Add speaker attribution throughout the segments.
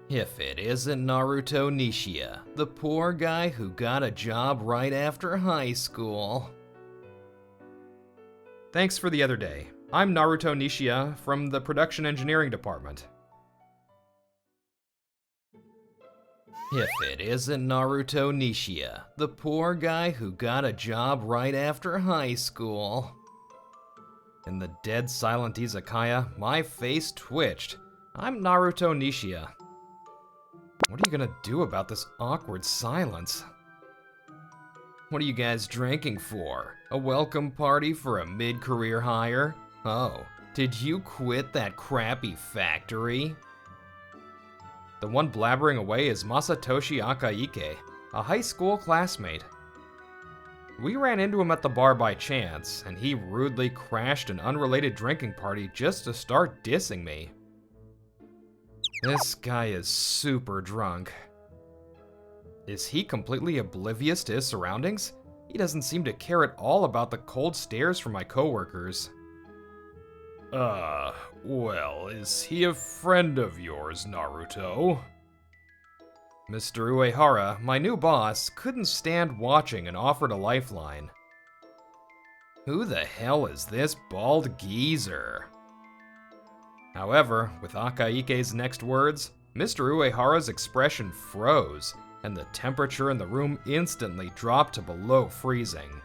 Speaker 1: If it isn't Naruto Nishia, the poor guy who got a job right after high school. Thanks for the other day. I'm Naruto Nishia from the production engineering department. If it isn't Naruto Nishia, the poor guy who got a job right after high school. In the dead silent izakaya, my face twitched. I'm Naruto Nishia. What are you gonna do about this awkward silence? What are you guys drinking for? A welcome party for a mid-career hire? Oh, did you quit that crappy factory? The one blabbering away is Masatoshi Akaike, a high school classmate. We ran into him at the bar by chance, and he rudely crashed an unrelated drinking party just to start dissing me. This guy is super drunk. Is he completely oblivious to his surroundings? He doesn't seem to care at all about the cold stares from my coworkers. Well, is he a friend of yours, Naruto? Mr. Uehara, my new boss, couldn't stand watching and offered a lifeline. Who the hell is this bald geezer? However, with Akaike's next words, Mr. Uehara's expression froze, and the temperature in the room instantly dropped to below freezing.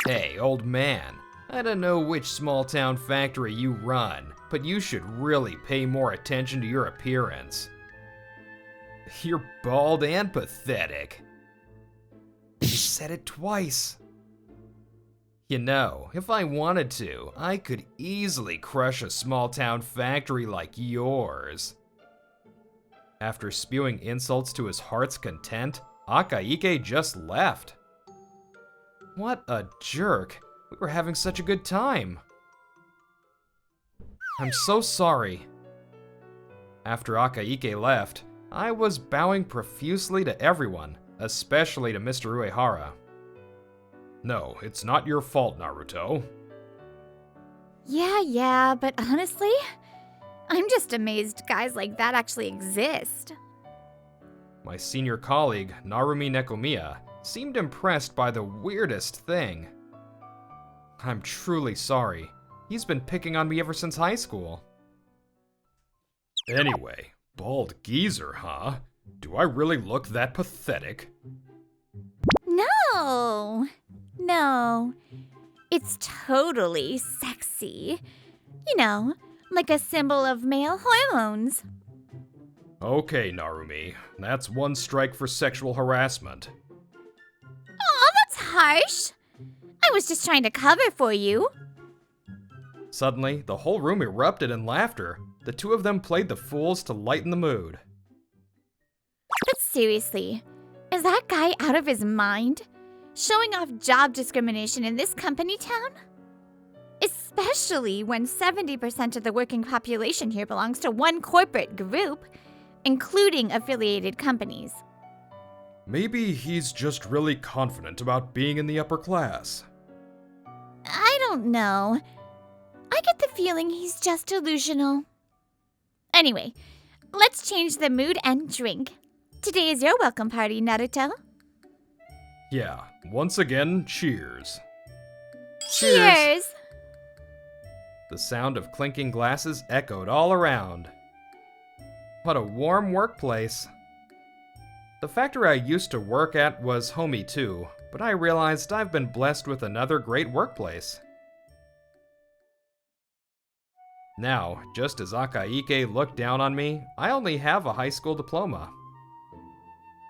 Speaker 1: Hey, old man, I don't know which small-town factory you run, but you should really pay more attention to your appearance. You're bald and pathetic. He said it twice. You know, if I wanted to, I could easily crush a small-town factory like yours. After spewing insults to his heart's content, Akaike just left. What a jerk. We were having such a good time. I'm so sorry. After Akaike left, I was bowing profusely to everyone, especially to Mr. Uehara. No, it's not your fault, Naruto.
Speaker 2: Yeah, but honestly, I'm just amazed guys like that actually exist.
Speaker 1: My senior colleague, Narumi Nekomiya, seemed impressed by the weirdest thing. I'm truly sorry. He's been picking on me ever since high school. Anyway, bald geezer, huh? Do I really look that pathetic?
Speaker 2: No. It's totally sexy. You know, like a symbol of male hormones.
Speaker 1: Okay, Narumi. That's one strike for sexual harassment.
Speaker 2: Aw, that's harsh. I was just trying to cover for you.
Speaker 1: Suddenly, the whole room erupted in laughter. The two of them played the fools to lighten the mood.
Speaker 2: But seriously, is that guy out of his mind? Showing off job discrimination in this company town? Especially when 70% of the working population here belongs to one corporate group, including affiliated companies.
Speaker 1: Maybe he's just really confident about being in the upper class.
Speaker 2: I don't know. I get the feeling he's just delusional. Anyway, let's change the mood and drink. Today is your welcome party, Naruto.
Speaker 1: Yeah, once again, cheers.
Speaker 2: Cheers!
Speaker 1: The sound of clinking glasses echoed all around. What a warm workplace. The factory I used to work at was homey too, but I realized I've been blessed with another great workplace. Now, just as Akaike looked down on me, I only have a high school diploma.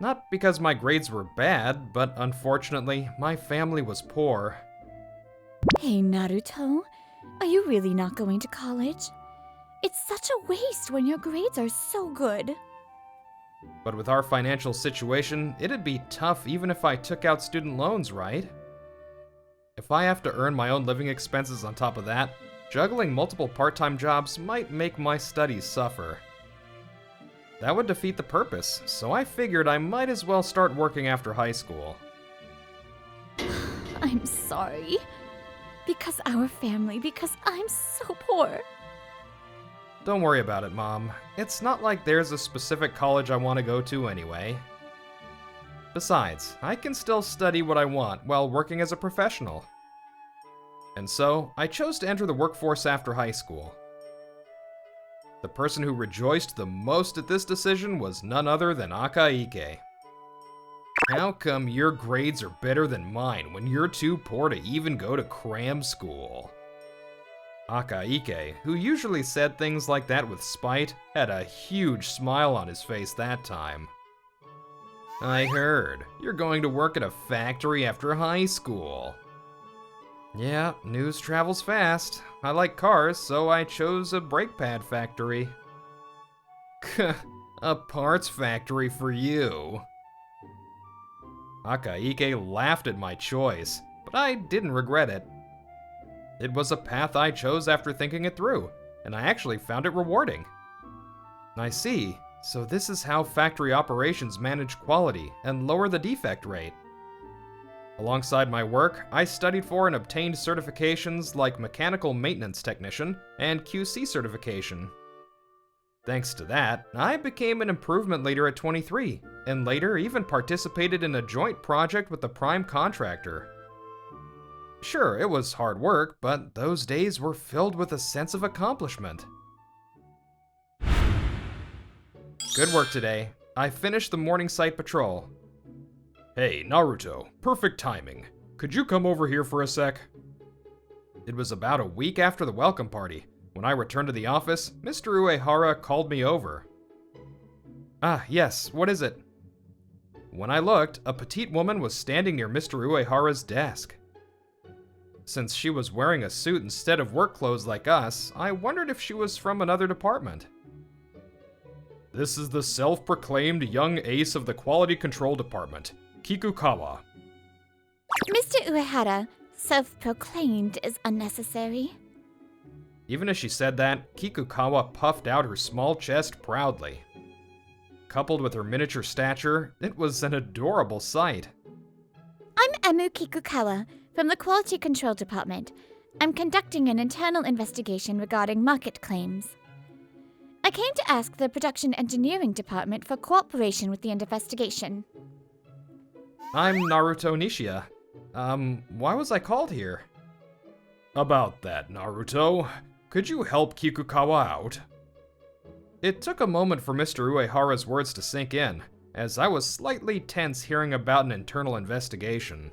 Speaker 1: Not because my grades were bad, but unfortunately, my family was poor.
Speaker 2: Hey, Naruto, are you really not going to college? It's such a waste when your grades are so good.
Speaker 1: But with our financial situation, it'd be tough even if I took out student loans, right? If I have to earn my own living expenses on top of that, juggling multiple part-time jobs might make my studies suffer. That would defeat the purpose, so I figured I might as well start working after high school.
Speaker 2: I'm sorry. Because I'm so poor.
Speaker 1: Don't worry about it, Mom. It's not like there's a specific college I want to go to anyway. Besides, I can still study what I want while working as a professional. And so, I chose to enter the workforce after high school. The person who rejoiced the most at this decision was none other than Akaike. How come your grades are better than mine when you're too poor to even go to cram school? Akaike, who usually said things like that with spite, had a huge smile on his face that time. I heard, you're going to work at a factory after high school. Yeah, news travels fast. I like cars, so I chose a brake pad factory. A parts factory for you. Akaike laughed at my choice, but I didn't regret it. It was a path I chose after thinking it through, and I actually found it rewarding. I see, so this is how factory operations manage quality and lower the defect rate. Alongside my work, I studied for and obtained certifications like Mechanical Maintenance Technician and QC certification. Thanks to that, I became an improvement leader at 23, and later even participated in a joint project with the prime contractor. Sure, it was hard work, but those days were filled with a sense of accomplishment. Good work today. I finished the morning site patrol. Hey, Naruto, perfect timing. Could you come over here for a sec? It was about a week after the welcome party. When I returned to the office, Mr. Uehara called me over. Ah, yes, what is it? When I looked, a petite woman was standing near Mr. Uehara's desk. Since she was wearing a suit instead of work clothes like us, I wondered if she was from another department. This is the self-proclaimed young ace of the Quality Control Department, Kikukawa.
Speaker 2: Mr. Uehara, self-proclaimed is unnecessary.
Speaker 1: Even as she said that, Kikukawa puffed out her small chest proudly. Coupled with her miniature stature, it was an adorable sight.
Speaker 2: I'm Emu Kikukawa from the Quality Control Department. I'm conducting an internal investigation regarding market claims. I came to ask the Production Engineering Department for cooperation with the investigation.
Speaker 1: I'm Naruto Nishia. Why was I called here? About that, Naruto. Could you help Kikukawa out? It took a moment for Mr. Uehara's words to sink in, as I was slightly tense hearing about an internal investigation.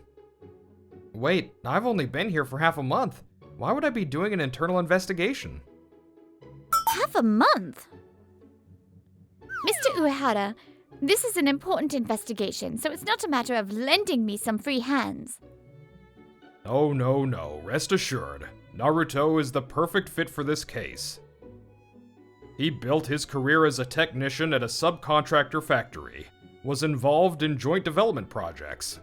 Speaker 1: Wait, I've only been here for half a month. Why would I be doing an internal investigation?
Speaker 2: Half a month? Mr. Uehara, this is an important investigation, so it's not a matter of lending me some free hands.
Speaker 1: Oh, no. Rest assured. Naruto is the perfect fit for this case. He built his career as a technician at a subcontractor factory, was involved in joint development projects,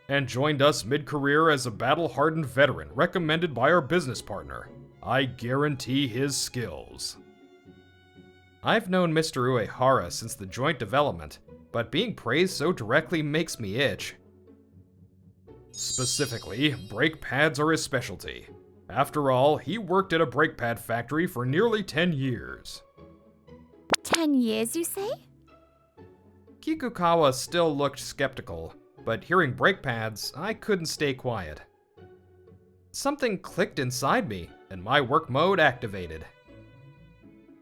Speaker 1: and joined us mid-career as a battle-hardened veteran recommended by our business partner. I guarantee his skills. I've known Mr. Uehara since the joint development, but being praised so directly makes me itch. Specifically, brake pads are his specialty. After all, he worked at a brake pad factory for nearly 10 years.
Speaker 2: 10 years, you say?
Speaker 1: Kikukawa still looked skeptical, but hearing brake pads, I couldn't stay quiet. Something clicked inside me, and my work mode activated.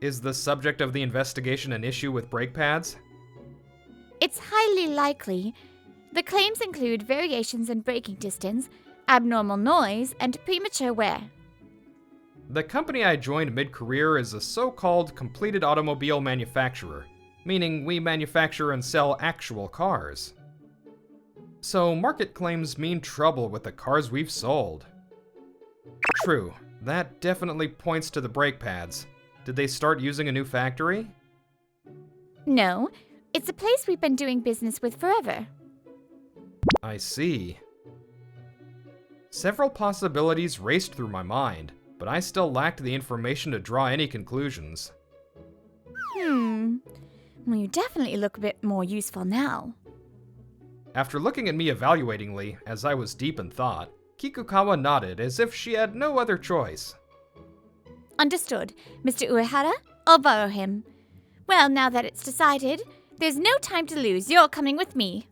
Speaker 1: Is the subject of the investigation an issue with brake pads?
Speaker 2: It's highly likely. The claims include variations in braking distance, abnormal noise, and premature wear.
Speaker 1: The company I joined mid-career is a so-called completed automobile manufacturer, meaning we manufacture and sell actual cars. So market claims mean trouble with the cars we've sold. True, that definitely points to the brake pads. Did they start using a new factory?
Speaker 2: No, it's a place we've been doing business with forever.
Speaker 1: I see. Several possibilities raced through my mind, but I still lacked the information to draw any conclusions.
Speaker 2: Well, you definitely look a bit more useful now.
Speaker 1: After looking at me evaluatingly, as I was deep in thought, Kikukawa nodded as if she had no other choice.
Speaker 2: Understood. Mr. Uehara, I'll borrow him. Well, now that it's decided, there's no time to lose. You're coming with me.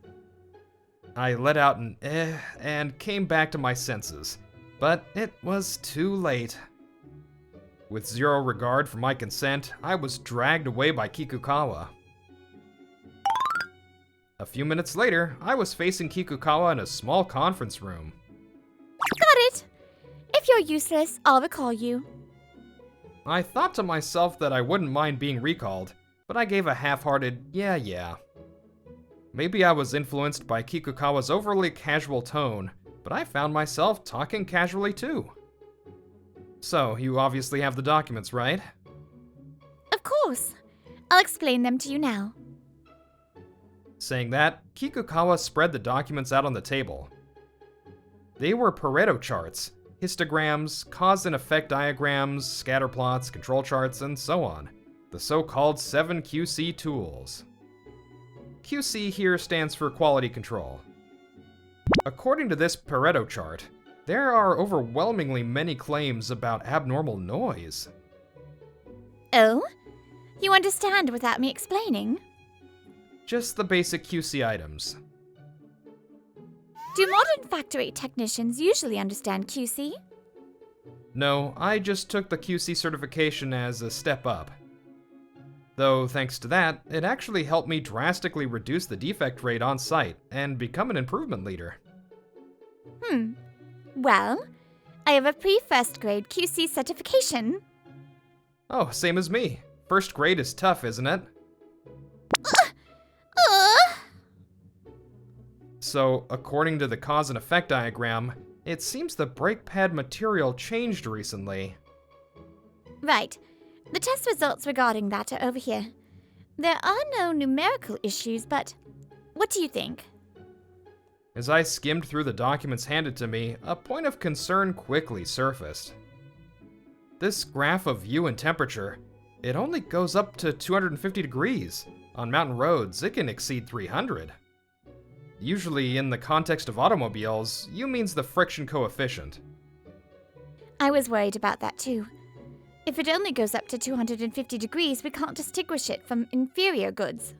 Speaker 1: I let out an and came back to my senses, but it was too late. With zero regard for my consent, I was dragged away by Kikukawa. A few minutes later, I was facing Kikukawa in a small conference room.
Speaker 2: Got it. If you're useless, I'll recall you.
Speaker 1: I thought to myself that I wouldn't mind being recalled, but I gave a half-hearted yeah. Maybe I was influenced by Kikukawa's overly casual tone, but I found myself talking casually too. So, you obviously have the documents, right?
Speaker 2: Of course. I'll explain them to you now.
Speaker 1: Saying that, Kikukawa spread the documents out on the table. They were Pareto charts, histograms, cause and effect diagrams, scatter plots, control charts, and so on. The so-called 7 QC tools. QC here stands for quality control. According to this Pareto chart, there are overwhelmingly many claims about abnormal noise.
Speaker 2: Oh? You understand without me explaining?
Speaker 1: Just the basic QC items.
Speaker 2: Do modern factory technicians usually understand QC?
Speaker 1: No, I just took the QC certification as a step up. Though, thanks to that, it actually helped me drastically reduce the defect rate on site and become an improvement leader.
Speaker 2: Well, I have a pre-first grade QC certification.
Speaker 1: Oh, same as me. First grade is tough, isn't it? So, according to the cause and effect diagram, it seems the brake pad material changed recently.
Speaker 2: Right. The test results regarding that are over here. There are no numerical issues, but what do you think?
Speaker 1: As I skimmed through the documents handed to me, a point of concern quickly surfaced. This graph of view and temperature, it only goes up to 250 degrees. On mountain roads, it can exceed 300. Usually, in the context of automobiles, U means the friction coefficient.
Speaker 2: I was worried about that too. If it only goes up to 250 degrees, we can't distinguish it from inferior goods.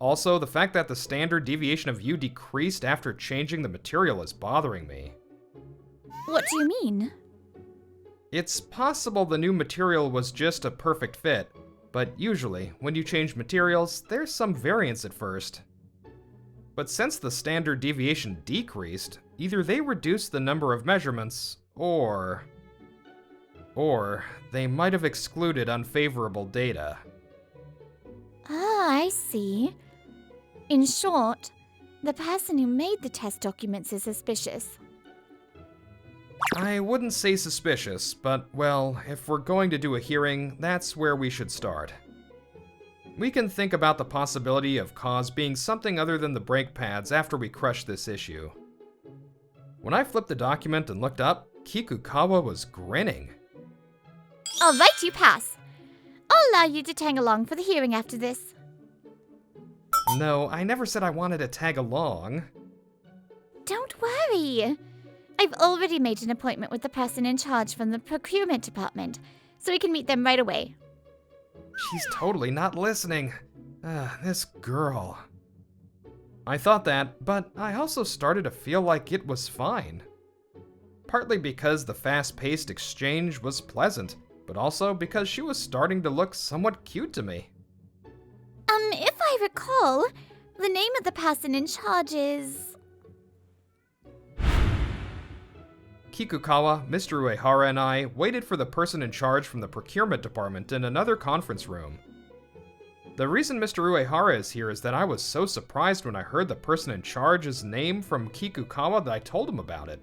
Speaker 1: Also, the fact that the standard deviation of U decreased after changing the material is bothering me.
Speaker 2: What do you mean?
Speaker 1: It's possible the new material was just a perfect fit, but usually, when you change materials, there's some variance at first. But since the standard deviation decreased, either they reduced the number of measurements, or they might have excluded unfavorable data.
Speaker 2: Ah, I see. In short, the person who made the test documents is suspicious.
Speaker 1: I wouldn't say suspicious, but, well, if we're going to do a hearing, that's where we should start. We can think about the possibility of cause being something other than the brake pads after we crush this issue. When I flipped the document and looked up, Kikukawa was grinning.
Speaker 2: All right, you pass. I'll allow you to tag along for the hearing after this.
Speaker 1: No, I never said I wanted to tag along.
Speaker 2: Don't worry. I've already made an appointment with the person in charge from the procurement department, so we can meet them right away.
Speaker 1: She's totally not listening. This girl. I thought that, but I also started to feel like it was fine. Partly because the fast-paced exchange was pleasant, but also because she was starting to look somewhat cute to me.
Speaker 2: If I recall, the name of the person in charge is...
Speaker 1: Kikukawa, Mr. Uehara, and I waited for the person in charge from the procurement department in another conference room. The reason Mr. Uehara is here is that I was so surprised when I heard the person in charge's name from Kikukawa that I told him about it.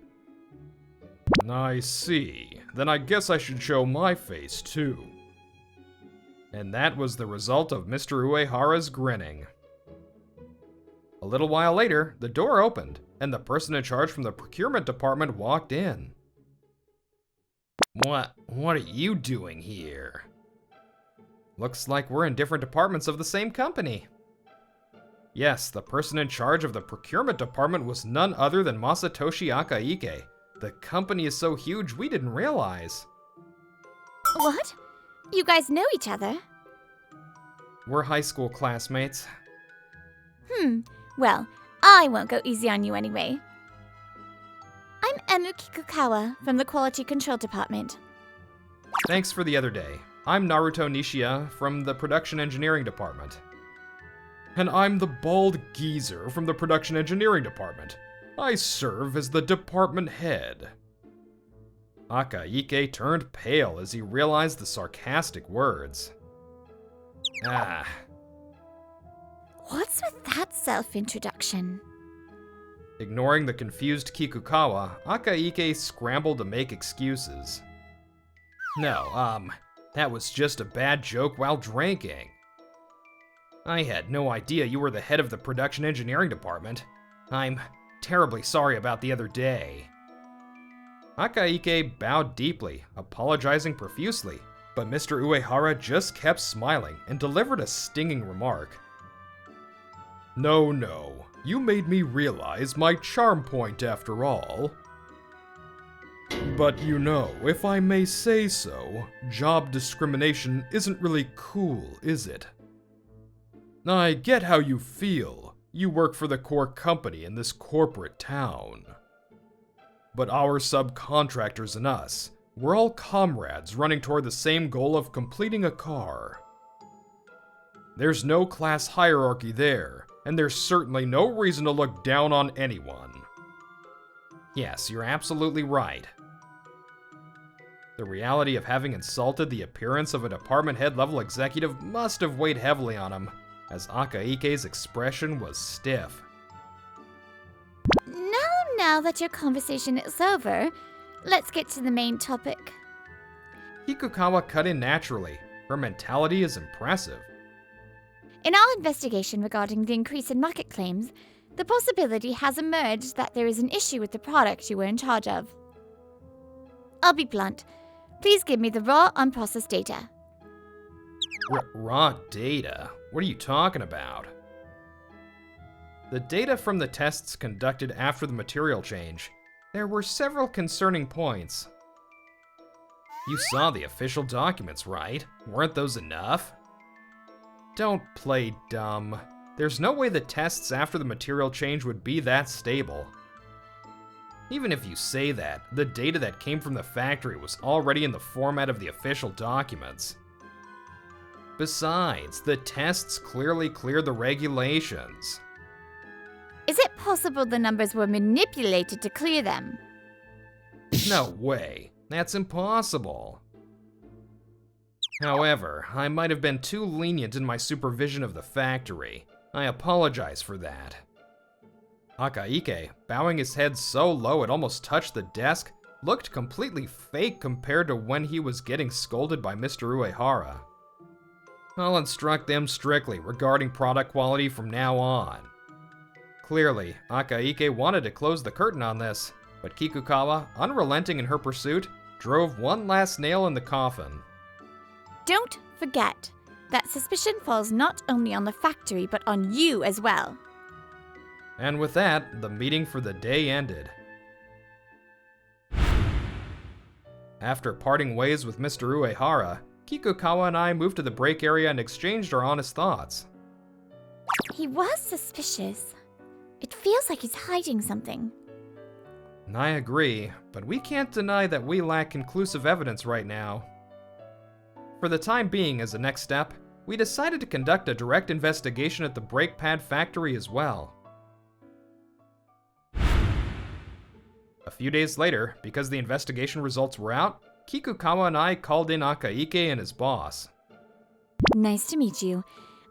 Speaker 1: I see. Then I guess I should show my face too. And that was the result of Mr. Uehara's grinning. A little while later, the door opened, and the person in charge from the procurement department walked in. What are you doing here? Looks like we're in different departments of the same company. Yes, the person in charge of the procurement department was none other than Masatoshi Akaike. The company is so huge we didn't realize.
Speaker 2: What? You guys know each other?
Speaker 1: We're high school classmates.
Speaker 2: Well, I won't go easy on you anyway. I'm Emu Kikukawa from the Quality Control Department.
Speaker 1: Thanks for the other day. I'm Naruto Nishia from the Production Engineering Department. And I'm the bald geezer from the Production Engineering Department. I serve as the department head. Akaike turned pale as he realized the sarcastic words.
Speaker 2: What's with that self-introduction?
Speaker 1: Ignoring the confused Kikukawa, Akaike scrambled to make excuses. No, that was just a bad joke while drinking. I had no idea you were the head of the production engineering department. I'm terribly sorry about the other day. Akaike bowed deeply, apologizing profusely, but Mr. Uehara just kept smiling and delivered a stinging remark. No, you made me realize my charm point after all. But you know, if I may say so, job discrimination isn't really cool, is it? I get how you feel. You work for the core company in this corporate town. But our subcontractors and us, we're all comrades running toward the same goal of completing a car. There's no class hierarchy there, and there's certainly no reason to look down on anyone. Yes, you're absolutely right. The reality of having insulted the appearance of a department head level executive must have weighed heavily on him, as Akaike's expression was stiff.
Speaker 2: Now that your conversation is over, let's get to the main topic.
Speaker 1: Kikukawa cut in naturally. Her mentality is impressive.
Speaker 2: In our investigation regarding the increase in market claims, the possibility has emerged that there is an issue with the product you were in charge of. I'll be blunt. Please give me the raw, unprocessed data.
Speaker 1: Raw data? What are you talking about? The data from the tests conducted after the material change. There were several concerning points. You saw the official documents, right? Weren't those enough? Don't play dumb. There's no way the tests after the material change would be that stable. Even if you say that, the data that came from the factory was already in the format of the official documents. Besides, the tests clearly cleared the regulations.
Speaker 2: Is it possible the numbers were manipulated to clear them?
Speaker 1: No way. That's impossible. However, I might have been too lenient in my supervision of the factory. I apologize for that. Akaike, bowing his head so low it almost touched the desk, looked completely fake compared to when he was getting scolded by Mr. Uehara. I'll instruct them strictly regarding product quality from now on. Clearly, Akaike wanted to close the curtain on this, but Kikukawa, unrelenting in her pursuit, drove one last nail in the coffin.
Speaker 2: Don't forget that suspicion falls not only on the factory but on you as well.
Speaker 1: And with that, the meeting for the day ended. After parting ways with Mr. Uehara, Kikukawa and I moved to the break area and exchanged our honest thoughts.
Speaker 2: He was suspicious. It feels like he's hiding something.
Speaker 1: I agree, but we can't deny that we lack conclusive evidence right now. For the time being, as a next step, we decided to conduct a direct investigation at the brake pad factory as well. A few days later, because the investigation results were out, Kikukawa and I called in Akaike and his boss.
Speaker 2: Nice to meet you.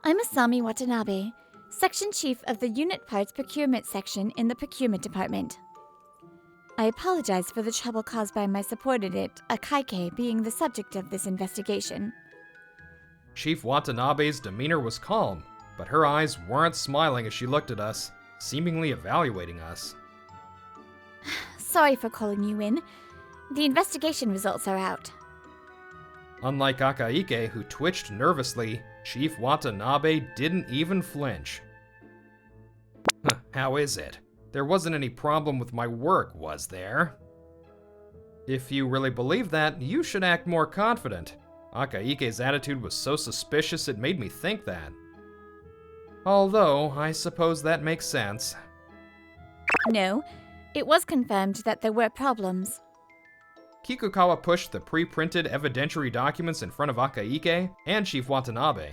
Speaker 2: I'm Asami Watanabe, Section Chief of the Unit Parts Procurement Section in the Procurement Department. I apologize for the trouble caused by my subordinate, Akaike, being the subject of this investigation.
Speaker 1: Chief Watanabe's demeanor was calm, but her eyes weren't smiling as she looked at us, seemingly evaluating us.
Speaker 2: Sorry for calling you in. The investigation results are out.
Speaker 1: Unlike Akaike, who twitched nervously, Chief Watanabe didn't even flinch. How is it? There wasn't any problem with my work, was there? If you really believe that, you should act more confident. Akaike's attitude was so suspicious it made me think that. Although, I suppose that makes sense.
Speaker 2: No, it was confirmed that there were problems.
Speaker 1: Kikukawa pushed the pre-printed evidentiary documents in front of Akaike and Chief Watanabe.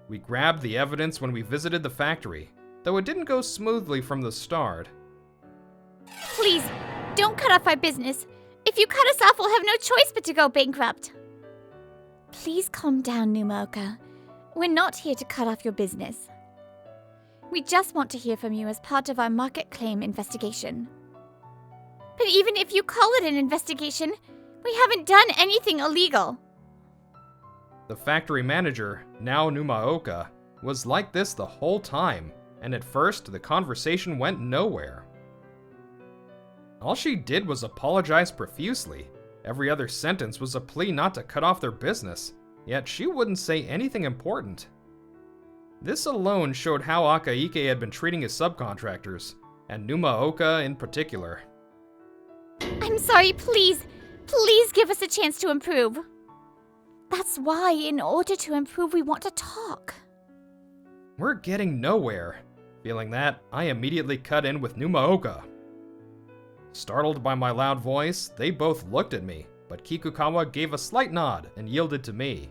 Speaker 1: We grabbed the evidence when we visited the factory, though it didn't go smoothly from the start.
Speaker 2: Please, don't cut off our business. If you cut us off, we'll have no choice but to go bankrupt. Please calm down, Numaoka. We're not here to cut off your business. We just want to hear from you as part of our market claim investigation. But even if you call it an investigation, we haven't done anything illegal.
Speaker 1: The factory manager, now Numaoka, was like this the whole time, and at first the conversation went nowhere. All she did was apologize profusely. Every other sentence was a plea not to cut off their business, yet she wouldn't say anything important. This alone showed how Akaike had been treating his subcontractors, and Numaoka in particular.
Speaker 2: I'm sorry, please give us a chance to improve. That's why, in order to improve, we want to talk.
Speaker 1: We're getting nowhere. Feeling that, I immediately cut in with Numaoka. Startled by my loud voice, they both looked at me, but Kikukawa gave a slight nod and yielded to me.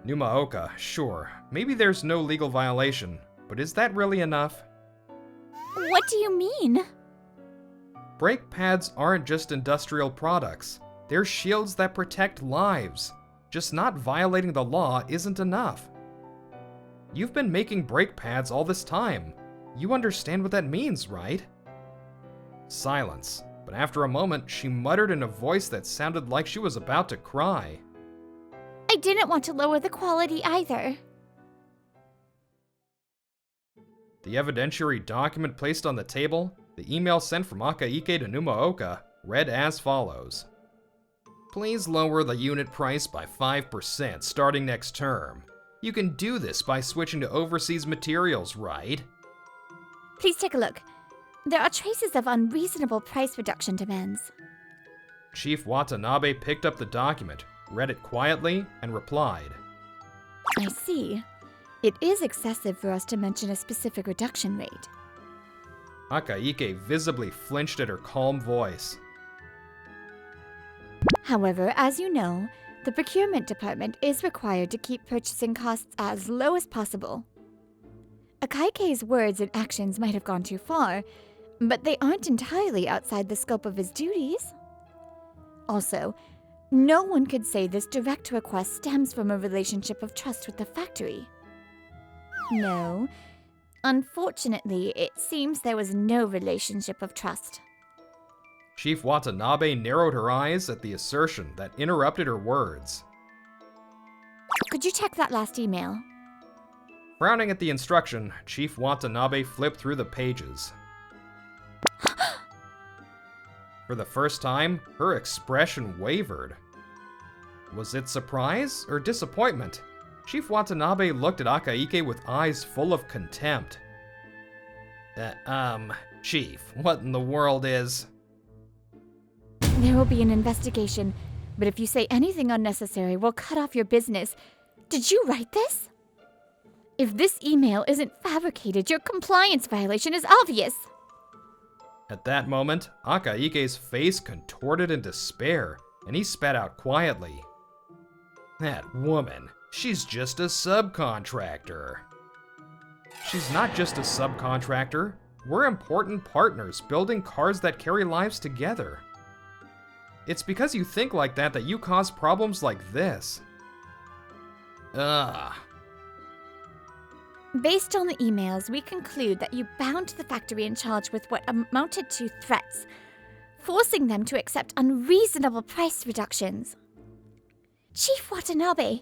Speaker 1: Numaoka, sure, maybe there's no legal violation, but is that really enough?
Speaker 2: What do you mean?
Speaker 1: Brake pads aren't just industrial products. They're shields that protect lives. Just not violating the law isn't enough. You've been making brake pads all this time. You understand what that means, right? Silence, but after a moment, she muttered in a voice that sounded like she was about to cry.
Speaker 2: I didn't want to lower the quality either.
Speaker 1: The evidentiary document placed on the table, the email sent from Akaike to Numaoka, read as follows. Please lower the unit price by 5% starting next term. You can do this by switching to overseas materials, right?
Speaker 2: Please take a look. There are traces of unreasonable price reduction demands.
Speaker 1: Chief Watanabe picked up the document, read it quietly, and replied.
Speaker 2: I see. It is excessive for us to mention a specific reduction rate.
Speaker 1: Akaike visibly flinched at her calm voice.
Speaker 2: However, as you know, the procurement department is required to keep purchasing costs as low as possible. Akaike's words and actions might have gone too far, but they aren't entirely outside the scope of his duties. Also, no one could say this direct request stems from a relationship of trust with the factory. No. Unfortunately, it seems there was no relationship of trust.
Speaker 1: Chief Watanabe narrowed her eyes at the assertion that interrupted her words.
Speaker 2: Could you check that last email?
Speaker 1: Frowning at the instruction, Chief Watanabe flipped through the pages. For the first time, her expression wavered. Was it surprise or disappointment? Chief Watanabe looked at Akaike with eyes full of contempt. Chief, what in the world is...
Speaker 2: There will be an investigation, but if you say anything unnecessary, we'll cut off your business. Did you write this? If this email isn't fabricated, your compliance violation is obvious.
Speaker 1: At that moment, Akaike's face contorted in despair, and he spat out quietly. That woman, she's just a subcontractor. She's not just a subcontractor. We're important partners building cars that carry lives together. It's because you think like that that you cause problems like this. Ugh.
Speaker 2: Based on the emails, we conclude that you bound the factory in charge with what amounted to threats, forcing them to accept unreasonable price reductions. Chief Watanabe,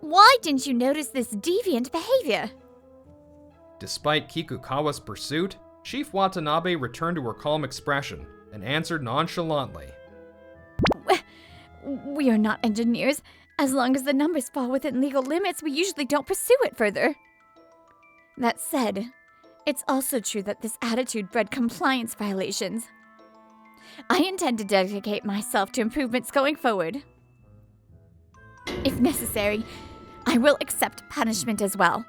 Speaker 2: why didn't you notice this deviant behavior?
Speaker 1: Despite Kikukawa's pursuit, Chief Watanabe returned to her calm expression and answered nonchalantly.
Speaker 2: We are not engineers. As long as the numbers fall within legal limits, we usually don't pursue it further. That said, It's also true that this attitude bred compliance violations. I intend to dedicate myself to improvements going forward. If necessary, I will accept punishment as well.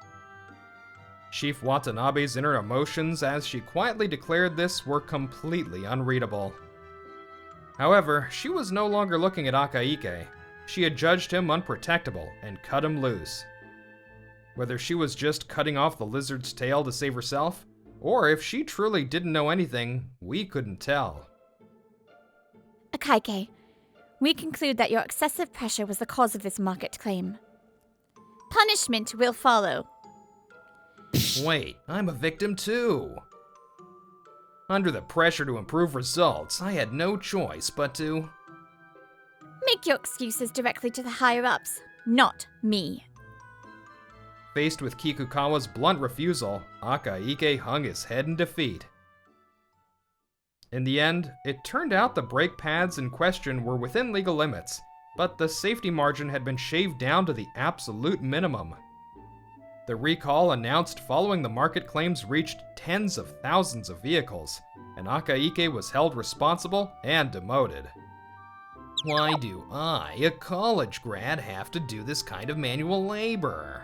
Speaker 1: Chief Watanabe's inner emotions as she quietly declared this were completely unreadable. However, she was no longer looking at Akaike. She had judged him unprotectable and cut him loose. Whether she was just cutting off the lizard's tail to save herself, or if she truly didn't know anything, we couldn't tell.
Speaker 2: Akaike, we conclude that your excessive pressure was the cause of this market claim. Punishment will follow.
Speaker 1: Wait, I'm a victim too. Under the pressure to improve results, I had no choice but to...
Speaker 2: Make your excuses directly to the higher-ups, not me.
Speaker 1: Faced with Kikukawa's blunt refusal, Akaike hung his head in defeat. In the end, it turned out the brake pads in question were within legal limits, but the safety margin had been shaved down to the absolute minimum. The recall announced following the market claims reached tens of thousands of vehicles, and Akaike was held responsible and demoted. Why do I, a college grad, have to do this kind of manual labor?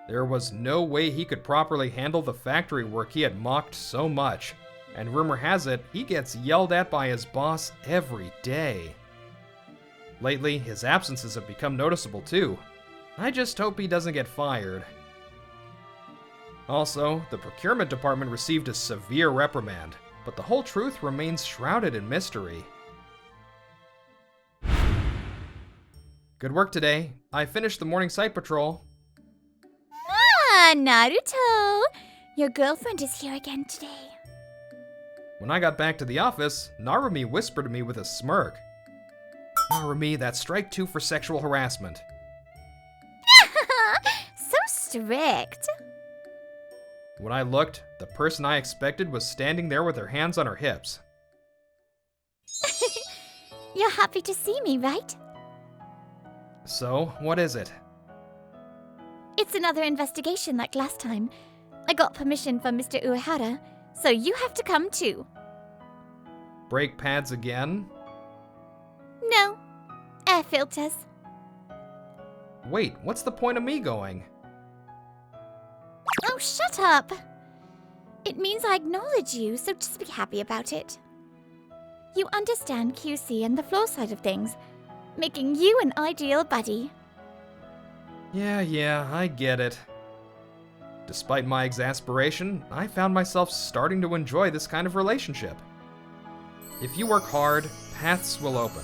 Speaker 1: There was no way he could properly handle the factory work he had mocked so much, and rumor has it he gets yelled at by his boss every day. Lately, his absences have become noticeable too. I just hope he doesn't get fired. Also, the procurement department received a severe reprimand, but the whole truth remains shrouded in mystery. Good work today. I finished the morning site patrol.
Speaker 2: Ah, Naruto! Your girlfriend is here again today.
Speaker 1: When I got back to the office, Narumi whispered to me with a smirk. Narumi, that's strike 2 for sexual harassment.
Speaker 2: So strict.
Speaker 1: When I looked, the person I expected was standing there with her hands on her hips.
Speaker 2: You're happy to see me, right?
Speaker 1: So, what is it?
Speaker 2: It's another investigation like last time. I got permission from Mr. Uehara, so you have to come too.
Speaker 1: Brake pads again?
Speaker 2: No, air filters.
Speaker 1: Wait, what's the point of me going?
Speaker 2: Oh, shut up! It means I acknowledge you, so just be happy about it. You understand QC and the floor side of things, making you an ideal buddy.
Speaker 1: Yeah, I get it. Despite my exasperation, I found myself starting to enjoy this kind of relationship. If you work hard, paths will open,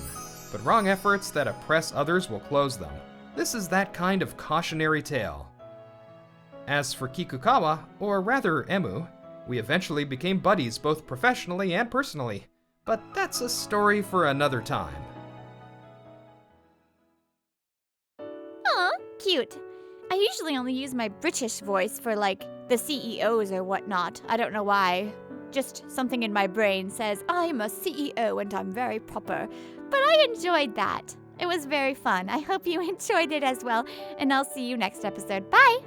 Speaker 1: but wrong efforts that oppress others will close them. This is that kind of cautionary tale. As for Kikukawa, or rather Emu, we eventually became buddies both professionally and personally, but that's a story for another time.
Speaker 2: Aw, cute. I usually only use my British voice for, like, the CEOs or whatnot. I don't know why. Just something in my brain says, I'm a CEO and I'm very proper. But I enjoyed that. It was very fun. I hope you enjoyed it as well, and I'll see you next episode. Bye!